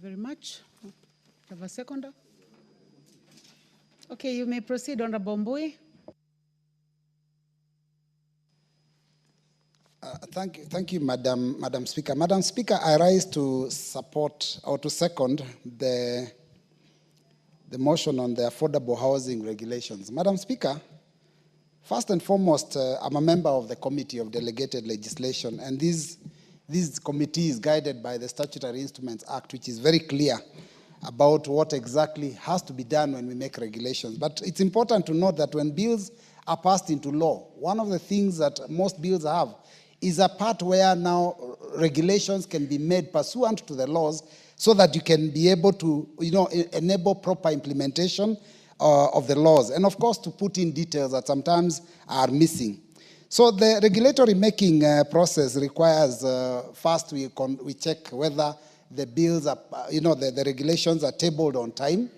very much. Have a seconder? Okay, you may proceed, Honorable Mbui. Thank you, Madam Speaker. Madam Speaker, I rise to support or to second the motion on the affordable housing regulations. Madam Speaker, first and foremost, I'm a member of the Committee of Delegated Legislation, and this committee is guided by the Statutory Instruments Act, which is very clear about what exactly has to be done when we make regulations. But it's important to note that when bills are passed into law, one of the things that most bills have is a part where now regulations can be made pursuant to the laws so that you can be able to, enable proper implementation of the laws. And of course, to put in details that sometimes are missing. So the regulatory making process requires, first we check whether the bills are, the regulations are tabled on time,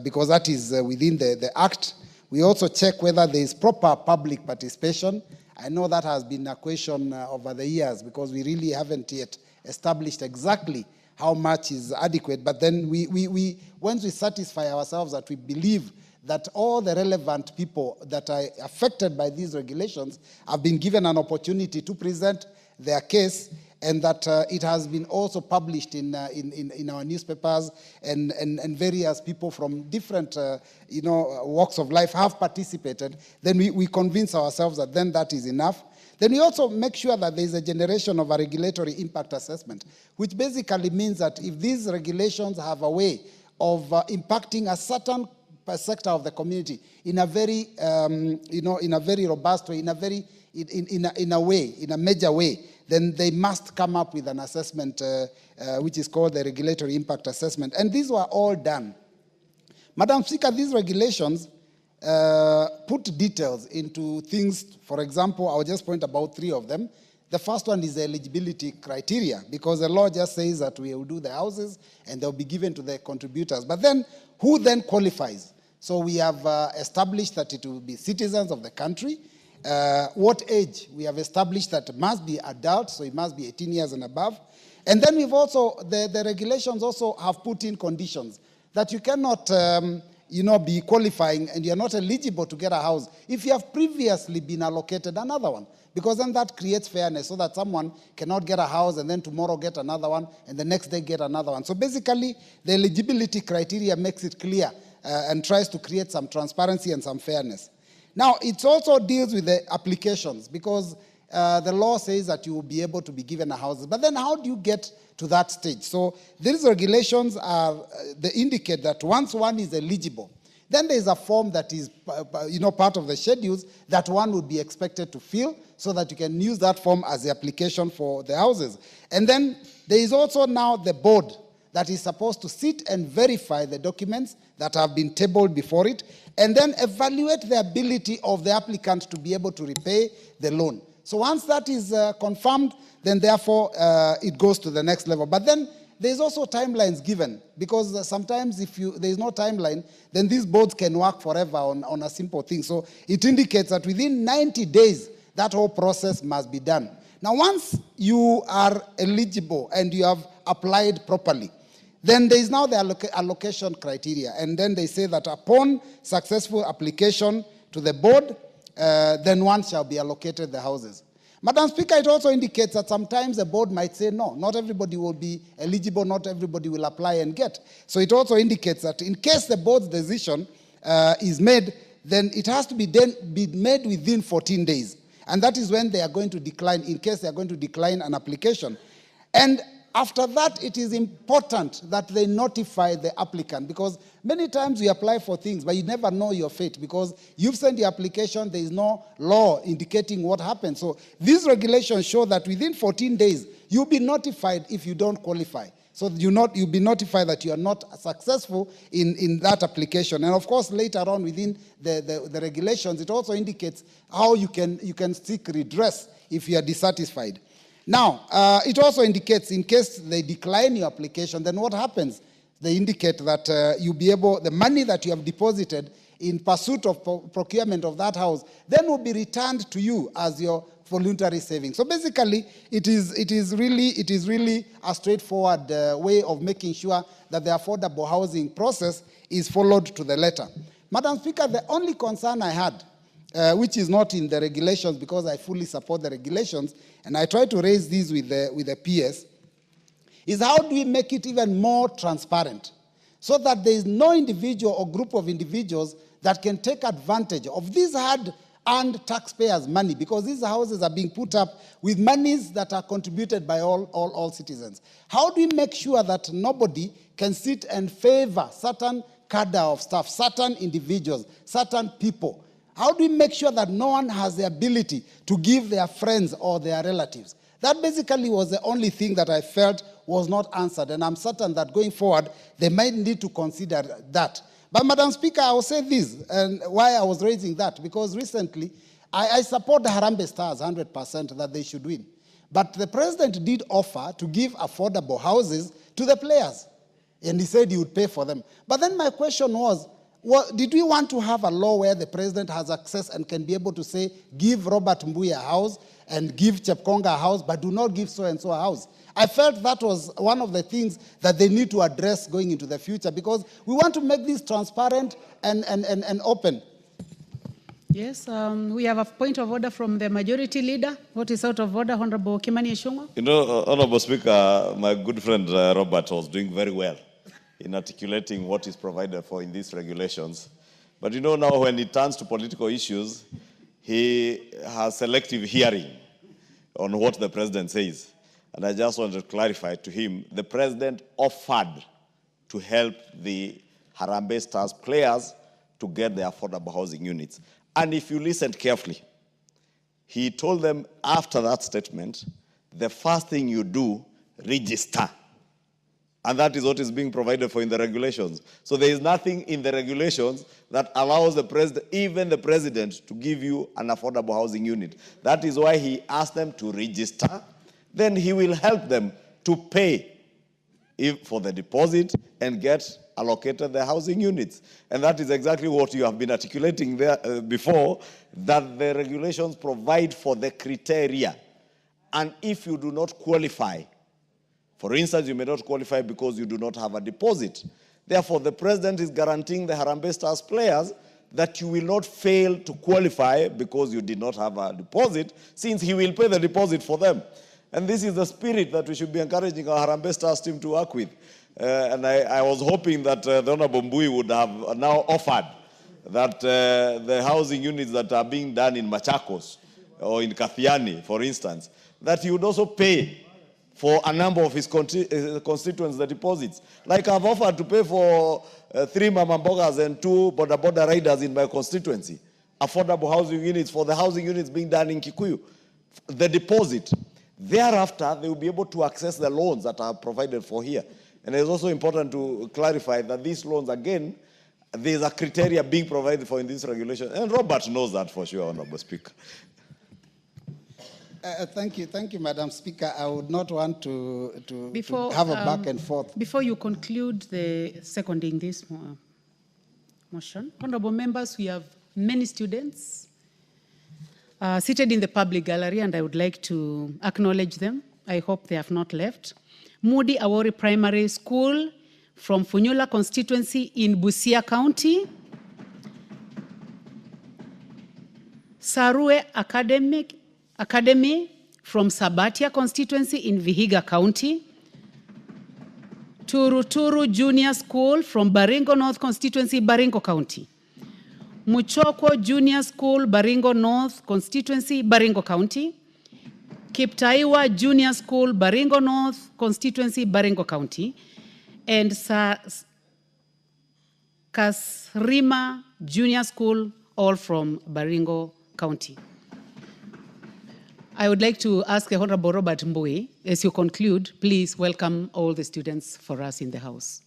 because that is within the Act. We also check whether there is proper public participation. I know that has been a question over the years because we really haven't yet established exactly how much is adequate. But then once we satisfy ourselves that we believe that all the relevant people that are affected by these regulations have been given an opportunity to present their case, and that it has been also published in our newspapers, and various people from different walks of life have participated, then we convince ourselves that then that is enough. Then we also make sure that there is a generation of a regulatory impact assessment, which basically means that if these regulations have a way of impacting a certain sector of the community in a very, in a very robust way, in a major way, then they must come up with an assessment which is called the regulatory impact assessment. And these were all done. Madam Speaker, these regulations put details into things. For example, I'll just point about 3 of them. The first one is the eligibility criteria, because the law just says that we will do the houses and they'll be given to the contributors. But then, who then qualifies? So we have established that it will be citizens of the country. What age? We have established that it must be adult, so it must be 18 years and above. And then we've also, the regulations also have put in conditions that you cannot, be qualifying and you're not eligible to get a house if you have previously been allocated another one. Because then that creates fairness, so that someone cannot get a house and then tomorrow get another one and the next day get another one. So basically, the eligibility criteria makes it clear and tries to create some transparency and some fairness. Now, it also deals with the applications, because the law says that you will be able to be given a house. But then how do you get to that stage? So these regulations they indicate that once one is eligible, then there is a form that is part of the schedules that one would be expected to fill, so that you can use that form as the application for the houses. And then there is also now the board that is supposed to sit and verify the documents that have been tabled before it, and then evaluate the ability of the applicant to be able to repay the loan. So once that is confirmed, then therefore it goes to the next level. But then there's also timelines given, because sometimes if there is no timeline, then these boards can work forever on a simple thing. So it indicates that within 90 days, that whole process must be done. Now, once you are eligible and you have applied properly, then there is now the allocation criteria. And then they say that upon successful application to the board, then one shall be allocated the houses. Madam Speaker, it also indicates that sometimes the board might say, no, not everybody will be eligible, not everybody will apply and get. So it also indicates that in case the board's decision is made, then it has to be made within 14 days. And that is when they are going to decline, in case they are going to decline an application. And after that, it is important that they notify the applicant, because many times we apply for things, but you never know your fate, because you've sent your application, there is no law indicating what happens. So these regulations show that within 14 days, you'll be notified if you don't qualify. So you'll be notified that you are not successful in that application. And of course, later on within the regulations, it also indicates how you can seek redress if you are dissatisfied. Now, it also indicates in case they decline your application, then what happens? They indicate that you'll be able, the money that you have deposited in pursuit of procurement of that house, then will be returned to you as your voluntary savings. So basically, it is really a straightforward way of making sure that the affordable housing process is followed to the letter. Madam Speaker, the only concern I had, which is not in the regulations because I fully support the regulations, and I try to raise these with the PS, is how do we make it even more transparent so that there is no individual or group of individuals that can take advantage of this hard-earned taxpayers' money, because these houses are being put up with monies that are contributed by all citizens. How do we make sure that nobody can sit and favor certain cadre of staff, certain individuals, certain people? How do we make sure that no one has the ability to give their friends or their relatives? That basically was the only thing that I felt was not answered, and I'm certain that going forward, they might need to consider that. But Madam Speaker, I will say this, and why I was raising that, because recently, I support the Harambee Stars 100% that they should win. But the president did offer to give affordable houses to the players, and he said he would pay for them. But then my question was, did we want to have a law where the president has access and can be able to say, give Robert Mbui a house and give Chepkonga a house, but do not give so-and-so a house? I felt that was one of the things that they need to address going into the future, because we want to make this transparent and open. Yes, we have a point of order from the majority leader. What is out of order, Honorable Kimani Ichung'wah? You know, Honorable Speaker, my good friend Robert was doing very well in articulating what is provided for in these regulations. But you know, now when it turns to political issues, he has selective hearing on what the president says. And I just want to clarify to him, the president offered to help the Harambee Stars players to get their affordable housing units. And if you listen carefully, he told them after that statement, the first thing you do, register. And that is what is being provided for in the regulations. So there is nothing in the regulations that allows the president, even the president, to give you an affordable housing unit. That is why he asked them to register. Then he will help them to pay for the deposit and get allocated the housing units. And that is exactly what you have been articulating there before, that the regulations provide for the criteria. And if you do not qualify, for instance, you may not qualify because you do not have a deposit. Therefore, the president is guaranteeing the Harambee Stars players that you will not fail to qualify because you did not have a deposit, since he will pay the deposit for them. And this is the spirit that we should be encouraging our Harambee Stars team to work with. And I was hoping that the Honorable Mbui would have now offered that the housing units that are being done in Machakos or in Kathiani, for instance, that he would also pay for a number of his constituents the deposits. Like I've offered to pay for 3 Mama Mbogas and 2 border riders in my constituency, affordable housing units for the housing units being done in Kikuyu. The deposit. Thereafter, they will be able to access the loans that are provided for here. And it's also important to clarify that these loans, again, there's a criteria being provided for in this regulation. And Robert knows that for sure, Honorable Speaker. Thank you, Madam Speaker. I would not want to have a back and forth. Before you conclude the seconding this motion, honorable members, we have many students seated in the public gallery, and I would like to acknowledge them. I hope they have not left. Moody Awori Primary School from Funyula constituency in Busia County. Sarue Academy from Sabatia constituency in Vihiga County. Turuturu Junior School from Baringo North constituency, Baringo County. Muchoko Junior School, Baringo North constituency, Baringo County. Kiptaiwa Junior School, Baringo North constituency, Baringo County. And Kasrima Junior School, all from Baringo County. I would like to ask the Honorable Robert Mbui, as you conclude, please welcome all the students for us in the House.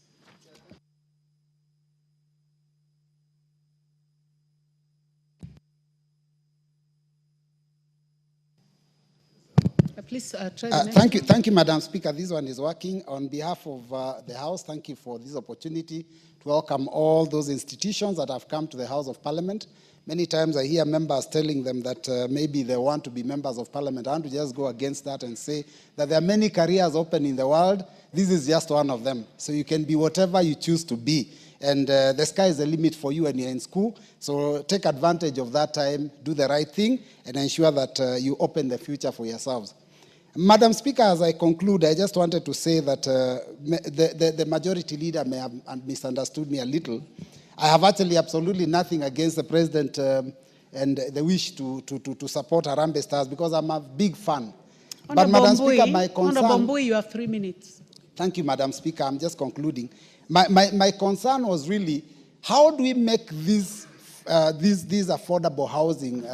Please try the next Thank you, Madam Speaker. This one is working. On behalf of the House, thank you for this opportunity to welcome all those institutions that have come to the House of Parliament. Many times I hear members telling them that maybe they want to be members of parliament. I want to just go against that and say that there are many careers open in the world. This is just one of them. So you can be whatever you choose to be. And the sky is the limit for you when you're in school. So take advantage of that time, do the right thing, and ensure that you open the future for yourselves. Madam Speaker, as I conclude, I just wanted to say that the majority leader may have misunderstood me a little. I have actually absolutely nothing against the president and the wish to support Harambee Stars, because I'm a big fan. But Madam Speaker, my concern... Honorable Mbui, you have 3 minutes. Thank you, Madam Speaker. I'm just concluding. My concern was really, how do we make this affordable housing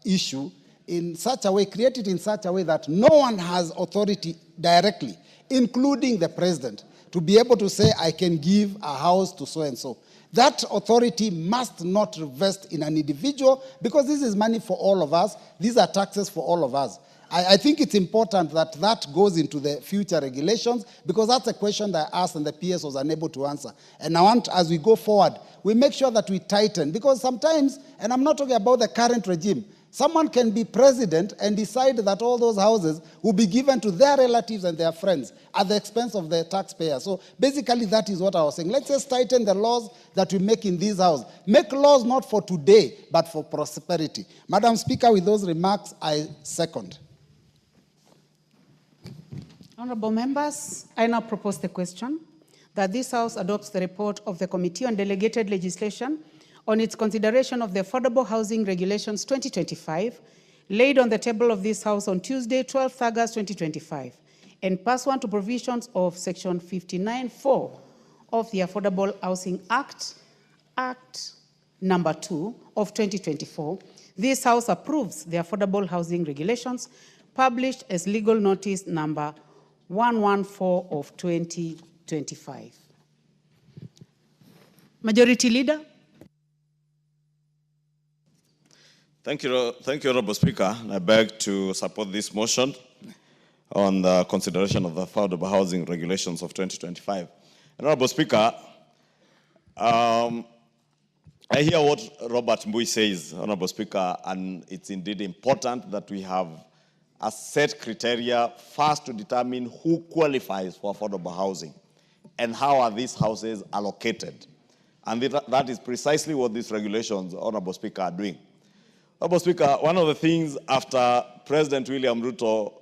issue in such a way, create it in such a way that no one has authority directly, including the president, to be able to say, I can give a house to so-and-so. That authority must not rest in an individual, because this is money for all of us. These are taxes for all of us. I think it's important that that goes into the future regulations, because that's a question that I asked and the PS was unable to answer. And I want, as we go forward, we make sure that we tighten, because sometimes, and I'm not talking about the current regime, someone can be president and decide that all those houses will be given to their relatives and their friends at the expense of the taxpayer. So basically that is what I was saying. Let's just tighten the laws that we make in these houses. Make laws not for today, but for prosperity. Madam Speaker, with those remarks, I second. Honorable members, I now propose the question that this House adopts the report of the Committee on Delegated Legislation on its consideration of the Affordable Housing Regulations 2025, laid on the table of this House on Tuesday, 12th August 2025, and pursuant to provisions of Section 59(4) of the Affordable Housing Act, Act Number 2 of 2024, this House approves the Affordable Housing Regulations published as legal notice number 114 of 2025. Majority Leader. Thank you, Honorable Speaker. I beg to support this motion on the consideration of the Affordable Housing Regulations of 2025. Honorable Speaker, I hear what Robert Mbui says, Honorable Speaker, and it's indeed important that we have a set criteria first to determine who qualifies for affordable housing and how are these houses allocated. And that is precisely what these regulations, Honorable Speaker, are doing. Honorable Speaker, one of the things after President William Ruto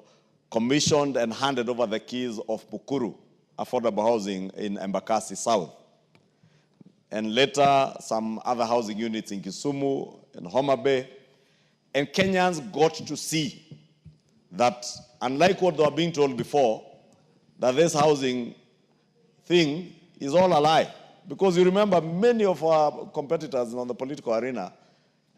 commissioned and handed over the keys of Pukuru, affordable housing in Embakasi South, and later some other housing units in Kisumu and Harambee, and Kenyans got to see that, unlike what they were being told before, that this housing thing is all a lie. Because you remember many of our competitors on the political arena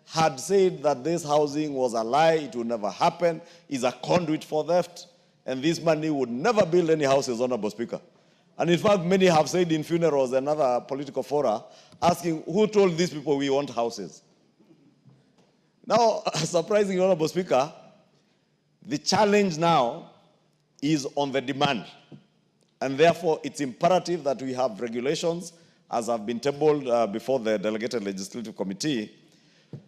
had said that this housing was a lie, it would never happen, is a conduit for theft, and this money would never build any houses, Honorable Speaker. And in fact, many have said in funerals and other political fora, asking, who told these people we want houses? Now, surprisingly, Honorable Speaker, the challenge now is on the demand. And therefore, it's imperative that we have regulations, as have been tabled before the Delegated Legislative Committee,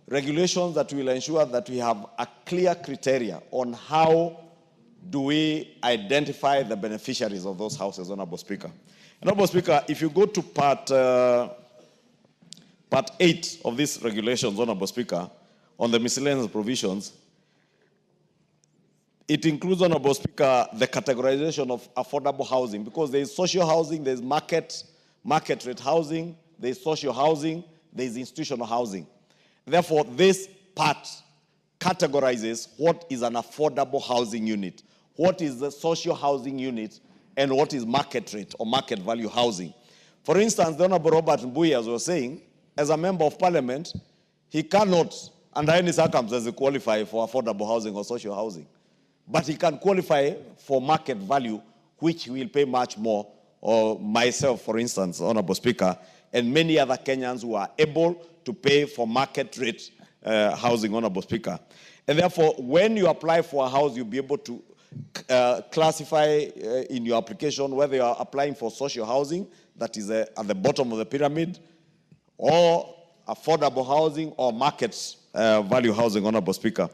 regulations that will ensure that we have a clear criteria on how do we identify the beneficiaries of those houses, Honorable Speaker. Honorable Speaker, if you go to part 8 of these regulations, Honorable Speaker, on the miscellaneous provisions, it includes, Honorable Speaker, the categorization of affordable housing, because there is social housing, there is market rate housing, there is social housing, there is institutional housing. Therefore, this part categorizes what is an affordable housing unit, what is the social housing unit, and what is market rate or market value housing. For instance, the Honorable Robert Mbui, as was saying, as a member of parliament, he cannot, under any circumstances, qualify for affordable housing or social housing. But he can qualify for market value, which he will pay much more, or myself, for instance, Honorable Speaker, and many other Kenyans who are able to pay for market rate housing, Honorable Speaker. And therefore, when you apply for a house, you'll be able to classify in your application whether you are applying for social housing, that is at the bottom of the pyramid, or affordable housing or market value housing, Honorable Speaker.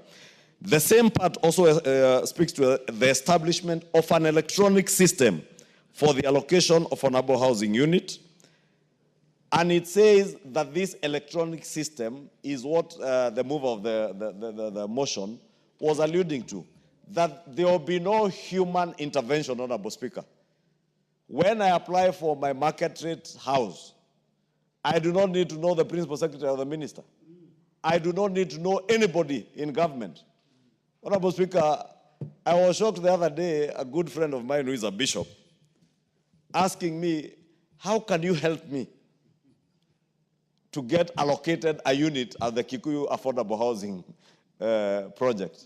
The same part also speaks to the establishment of an electronic system for the allocation of affordable housing unit. And it says that this electronic system is what the mover of the motion was alluding to, that there will be no human intervention, Honorable Speaker. When I apply for my market rate house, I do not need to know the principal secretary or the minister. I do not need to know anybody in government. Honorable Speaker, I was shocked the other day, a good friend of mine who is a bishop, asking me, how can you help me to get allocated a unit at the Kikuyu Affordable Housing project?